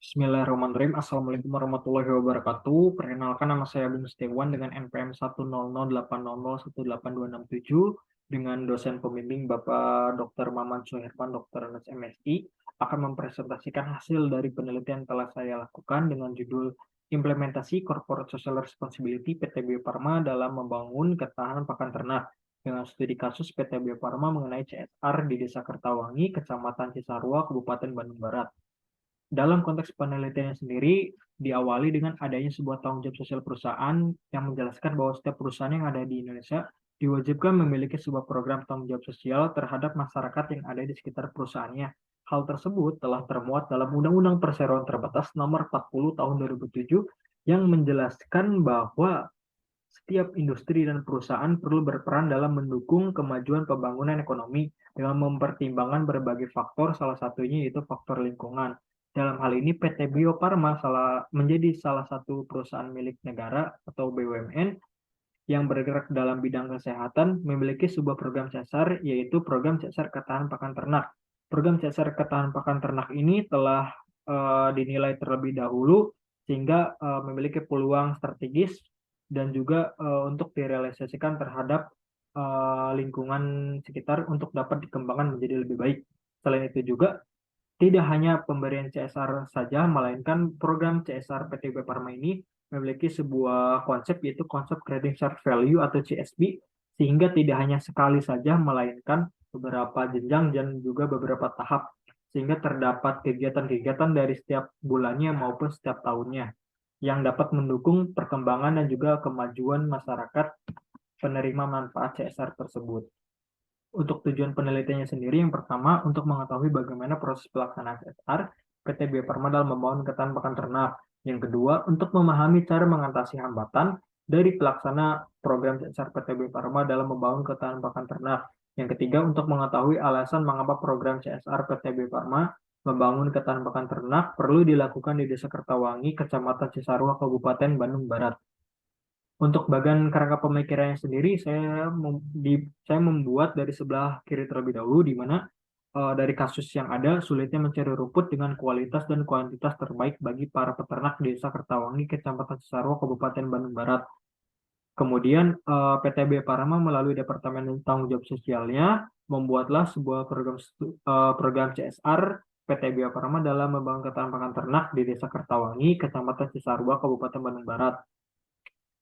Bismillahirrahmanirrahim. Assalamualaikum warahmatullahi wabarakatuh. Perkenalkan, nama saya Bung Setiawan dengan NPM 10080818267 dengan dosen pembimbing Bapak Dr. Maman Suherman, Dr. Anas MSI, akan mempresentasikan hasil dari penelitian yang telah saya lakukan dengan judul Implementasi Corporate Social Responsibility PT Bio Farma dalam membangun ketahanan pakan ternak dengan studi kasus PT Bio Farma mengenai CSR di Desa Kertawangi, Kecamatan Cisarua, Kabupaten Bandung Barat. Dalam konteks penelitiannya sendiri, diawali dengan adanya sebuah tanggung jawab sosial perusahaan yang menjelaskan bahwa setiap perusahaan yang ada di Indonesia diwajibkan memiliki sebuah program tanggung jawab sosial terhadap masyarakat yang ada di sekitar perusahaannya. Hal tersebut telah termuat dalam Undang-Undang Perseroan Terbatas Nomor 40 Tahun 2007 yang menjelaskan bahwa setiap industri dan perusahaan perlu berperan dalam mendukung kemajuan pembangunan ekonomi dengan mempertimbangkan berbagai faktor, salah satunya yaitu faktor lingkungan. Dalam hal ini, PT Bio Farma menjadi salah satu perusahaan milik negara atau BUMN yang bergerak dalam bidang kesehatan, memiliki sebuah program CSR, yaitu program CSR Ketahanan Pakan Ternak. Program CSR Ketahanan Pakan Ternak ini telah dinilai terlebih dahulu sehingga memiliki peluang strategis dan juga untuk direalisasikan terhadap lingkungan sekitar untuk dapat dikembangkan menjadi lebih baik. Selain itu juga, tidak hanya pemberian CSR saja, melainkan program CSR PT Bio Farma ini memiliki sebuah konsep, yaitu konsep Creating Shared Value atau CSV, sehingga tidak hanya sekali saja, melainkan beberapa jenjang dan juga beberapa tahap, sehingga terdapat kegiatan-kegiatan dari setiap bulannya maupun setiap tahunnya, yang dapat mendukung perkembangan dan juga kemajuan masyarakat penerima manfaat CSR tersebut. Untuk tujuan penelitiannya sendiri, yang pertama, untuk mengetahui bagaimana proses pelaksanaan CSR PT Bio Farma dalam membangun ketahanan pakan ternak. Yang kedua, untuk memahami cara mengatasi hambatan dari pelaksana program CSR PT Bio Farma dalam membangun ketahanan pakan ternak. Yang ketiga, untuk mengetahui alasan mengapa program CSR PT Bio Farma membangun ketahanan pakan ternak perlu dilakukan di Desa Kertawangi, Kecamatan Cisarua, Kabupaten Bandung Barat. Untuk bagian kerangka pemikirannya sendiri, saya membuat dari sebelah kiri terlebih dahulu, di mana dari kasus yang ada, sulitnya mencari rumput dengan kualitas dan kuantitas terbaik bagi para peternak di Desa Kertawangi, Kecamatan Cisarua, Kabupaten Bandung Barat. Kemudian PT Bio Farma melalui Departemen Tanggung Jawab Sosialnya membuatlah sebuah program CSR PT Bio Farma dalam membangun ketahanan pakan ternak di Desa Kertawangi, Kecamatan Cisarua, Kabupaten Bandung Barat.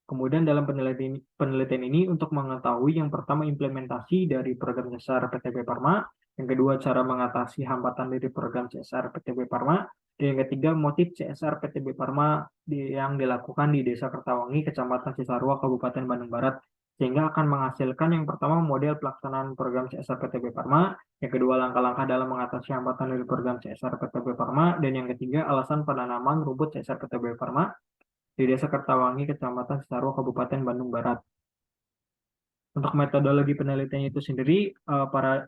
Kemudian dalam penelitian ini untuk mengetahui yang pertama implementasi dari program CSR PT Bio Farma, yang kedua cara mengatasi hambatan dari program CSR PT Bio Farma, dan yang ketiga motif CSR PT Bio Farma yang dilakukan di Desa Kertawangi, Kecamatan Cisarua, Kabupaten Bandung Barat, sehingga akan menghasilkan yang pertama model pelaksanaan program CSR PT Bio Farma, yang kedua langkah-langkah dalam mengatasi hambatan dari program CSR PT Bio Farma, dan yang ketiga alasan penanaman rumput CSR PT Bio Farma di Desa Kertawangi, Kecamatan Cisarua, Kabupaten Bandung Barat. Untuk metodologi penelitiannya itu sendiri,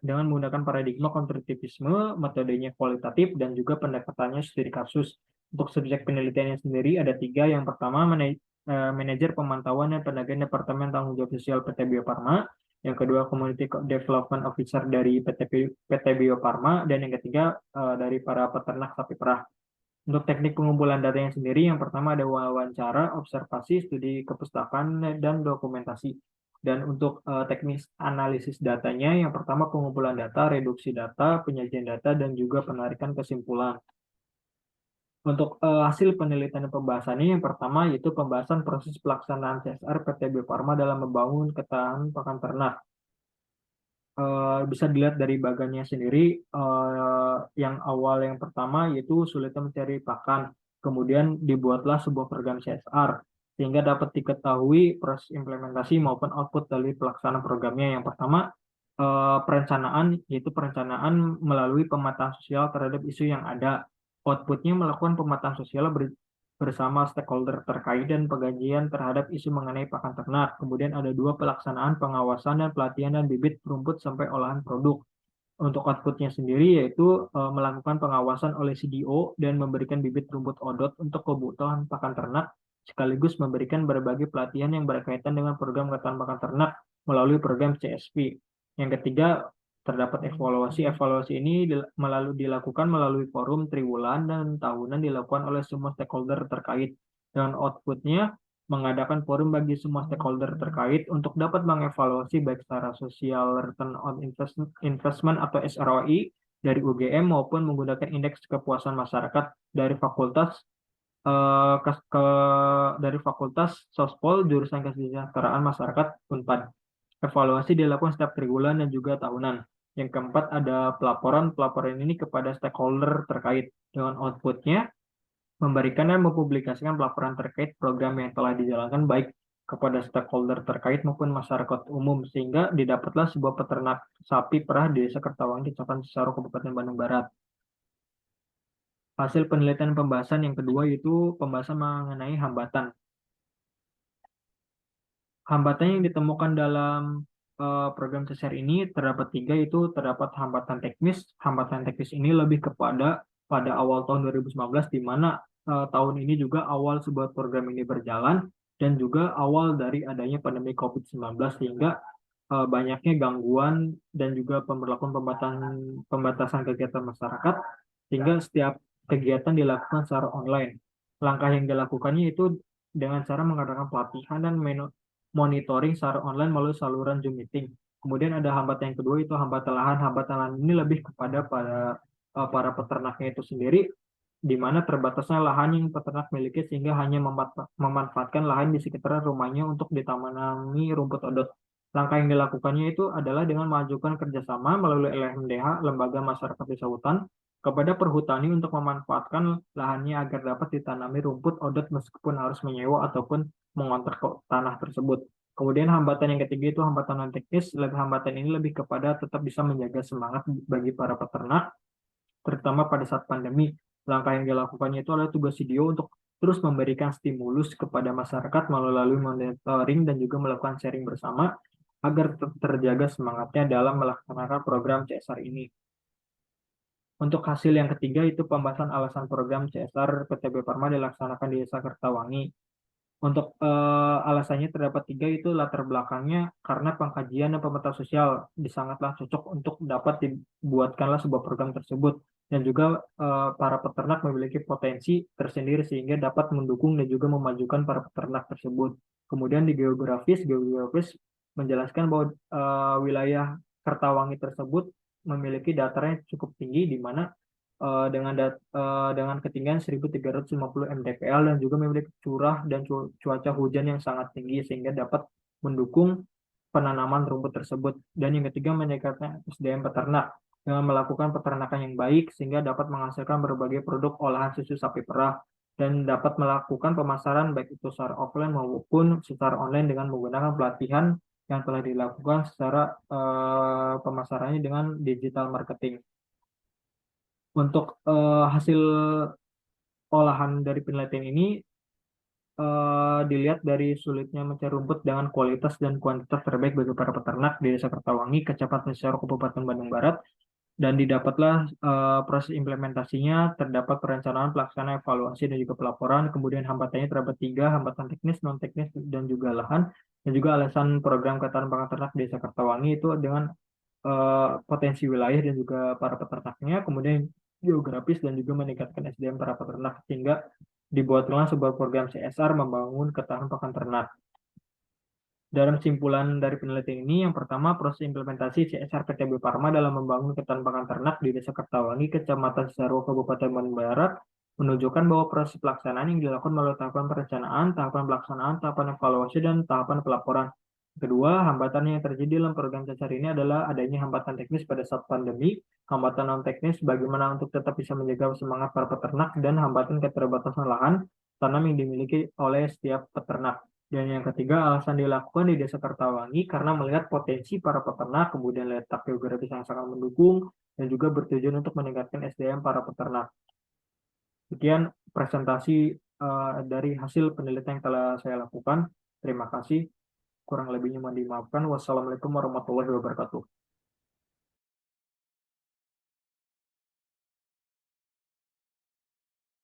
dengan menggunakan paradigma konstruktivisme, metodenya kualitatif, dan juga pendekatannya studi kasus. Untuk subjek penelitiannya sendiri ada tiga. Yang pertama, manajer pemantauan dan penagihan Departemen Tanggung Jawab Sosial PT Bio Farma. Yang kedua, Community Development Officer dari PT Bio Farma. Dan yang ketiga, dari para peternak sapi perah. Untuk teknik pengumpulan datanya sendiri, yang pertama ada wawancara, observasi, studi kepustakaan, dan dokumentasi. Dan untuk teknis analisis datanya, yang pertama pengumpulan data, reduksi data, penyajian data, dan juga penarikan kesimpulan. Untuk hasil penelitian dan pembahasannya, yang pertama yaitu pembahasan proses pelaksanaan CSR PT Bio Farma dalam membangun ketahanan pakan ternak. Bisa dilihat dari bagannya sendiri, yang awal yang pertama yaitu sulitnya mencari pakan, kemudian dibuatlah sebuah program CSR sehingga dapat diketahui proses implementasi maupun output dari pelaksanaan programnya. Yang pertama, perencanaan, yaitu perencanaan melalui pemetaan sosial terhadap isu yang ada. Outputnya melakukan pemetaan sosial bersama stakeholder terkait dan pengkajian terhadap isu mengenai pakan ternak. Kemudian ada dua, pelaksanaan pengawasan dan pelatihan dan bibit rumput sampai olahan produk. Untuk outputnya sendiri yaitu melakukan pengawasan oleh CDO dan memberikan bibit rumput odot untuk kebutuhan pakan ternak, sekaligus memberikan berbagai pelatihan yang berkaitan dengan program ketahanan pakan ternak melalui program CSP. Yang ketiga, Terdapat evaluasi. Evaluasi ini dilakukan melalui forum triwulan dan tahunan dilakukan oleh semua stakeholder terkait. Dan outputnya mengadakan forum bagi semua stakeholder terkait untuk dapat mengevaluasi baik secara sosial return on investment atau SROI dari UGM maupun menggunakan indeks kepuasan masyarakat dari dari Fakultas Sospol jurusan Kesejahteraan Masyarakat Unpad. Evaluasi dilakukan setiap triwulan dan juga tahunan. Yang keempat ada pelaporan. Pelaporan ini kepada stakeholder terkait dengan outputnya memberikan dan mempublikasikan pelaporan terkait program yang telah dijalankan baik kepada stakeholder terkait maupun masyarakat umum sehingga didapatlah sebuah peternak sapi perah di Desa Kertawangi, Kecamatan Cisarua, Kabupaten Bandung Barat. Hasil penelitian pembahasan yang kedua yaitu pembahasan mengenai hambatan. Hambatan yang ditemukan dalam program CSR ini terdapat tiga, yaitu terdapat hambatan teknis. Hambatan teknis ini lebih kepada pada awal tahun 2019, di mana tahun ini juga awal sebuah program ini berjalan dan juga awal dari adanya pandemi COVID-19 sehingga banyaknya gangguan dan juga pemberlakuan pembatasan kegiatan masyarakat sehingga setiap kegiatan dilakukan secara online. Langkah yang dilakukannya itu dengan cara mengadakan pelatihan dan monitoring secara online melalui saluran Zoom meeting. Kemudian ada hambatan yang kedua itu hambatan lahan. Hambatan lahan ini lebih kepada para peternaknya itu sendiri, di mana terbatasnya lahan yang peternak miliki sehingga hanya memanfaatkan lahan di sekitar rumahnya untuk ditanami rumput odot. Langkah yang dilakukannya itu adalah dengan mengajukan kerjasama melalui LMDH, Lembaga Masyarakat Desa Hutan, kepada perhutani untuk memanfaatkan lahannya agar dapat ditanami rumput odot meskipun harus menyewa ataupun mengontrak tanah tersebut. Kemudian hambatan yang ketiga itu hambatan non teknis. Hambatan ini lebih kepada tetap bisa menjaga semangat bagi para peternak, terutama pada saat pandemi. Langkah yang dilakukannya itu adalah tugas CDO untuk terus memberikan stimulus kepada masyarakat melalui monitoring dan juga melakukan sharing bersama agar terjaga semangatnya dalam melaksanakan program CSR ini. Untuk hasil yang ketiga itu pembahasan alasan program CSR PTB Parma dilaksanakan di Desa Kertawangi. Untuk alasannya terdapat tiga, itu latar belakangnya karena pengkajian dan pemetaan sosial sangatlah cocok untuk dapat dibuatkanlah sebuah program tersebut dan juga para peternak memiliki potensi tersendiri sehingga dapat mendukung dan juga memajukan para peternak tersebut. Kemudian di geografis menjelaskan bahwa wilayah Kertawangi tersebut memiliki dataran yang cukup tinggi di mana dengan ketinggian 1350 mdpl dan juga memiliki curah dan cuaca hujan yang sangat tinggi sehingga dapat mendukung penanaman rumput tersebut. Dan yang ketiga meningkatkan SDM peternak dengan melakukan peternakan yang baik sehingga dapat menghasilkan berbagai produk olahan susu sapi perah dan dapat melakukan pemasaran baik itu secara offline maupun secara online dengan menggunakan pelatihan yang telah dilakukan secara pemasarannya dengan digital marketing. Untuk hasil olahan dari penelitian ini dilihat dari sulitnya mencari rumput dengan kualitas dan kuantitas terbaik bagi para peternak di Desa Kertawangi, Kecamatan Cisarua, Kabupaten Bandung Barat, dan didapatlah proses implementasinya, terdapat perencanaan, pelaksanaan, evaluasi, dan juga pelaporan. Kemudian hambatannya terdapat tiga, hambatan teknis, non teknis, dan juga lahan, dan juga alasan program keternakan ternak Desa Kertawangi itu dengan potensi wilayah dan juga para peternaknya, kemudian geografis dan juga meningkatkan SDM para peternak sehingga dibuatlah sebuah program CSR membangun ketahanan pakan ternak. Dalam kesimpulan dari penelitian ini, yang pertama proses implementasi CSR PTB Parma dalam membangun ketahanan pakan ternak di Desa Kertawangi, Kecamatan Cisarua, Kabupaten Bandung Barat menunjukkan bahwa proses pelaksanaan yang dilakukan melalui tahapan perencanaan, tahapan pelaksanaan, tahapan evaluasi, dan tahapan pelaporan. Kedua, hambatan yang terjadi dalam program CSR ini adalah adanya hambatan teknis pada saat pandemi, hambatan non teknis bagaimana untuk tetap bisa menjaga semangat para peternak, dan hambatan keterbatasan lahan tanam yang dimiliki oleh setiap peternak. Dan yang ketiga, alasan dilakukan di Desa Kertawangi karena melihat potensi para peternak, kemudian letak geografis yang sangat mendukung, dan juga bertujuan untuk meningkatkan SDM para peternak. Sekian presentasi dari hasil penelitian yang telah saya lakukan. Terima kasih. Kurang lebihnya mohon dimaafkan. Wassalamualaikum warahmatullahi wabarakatuh.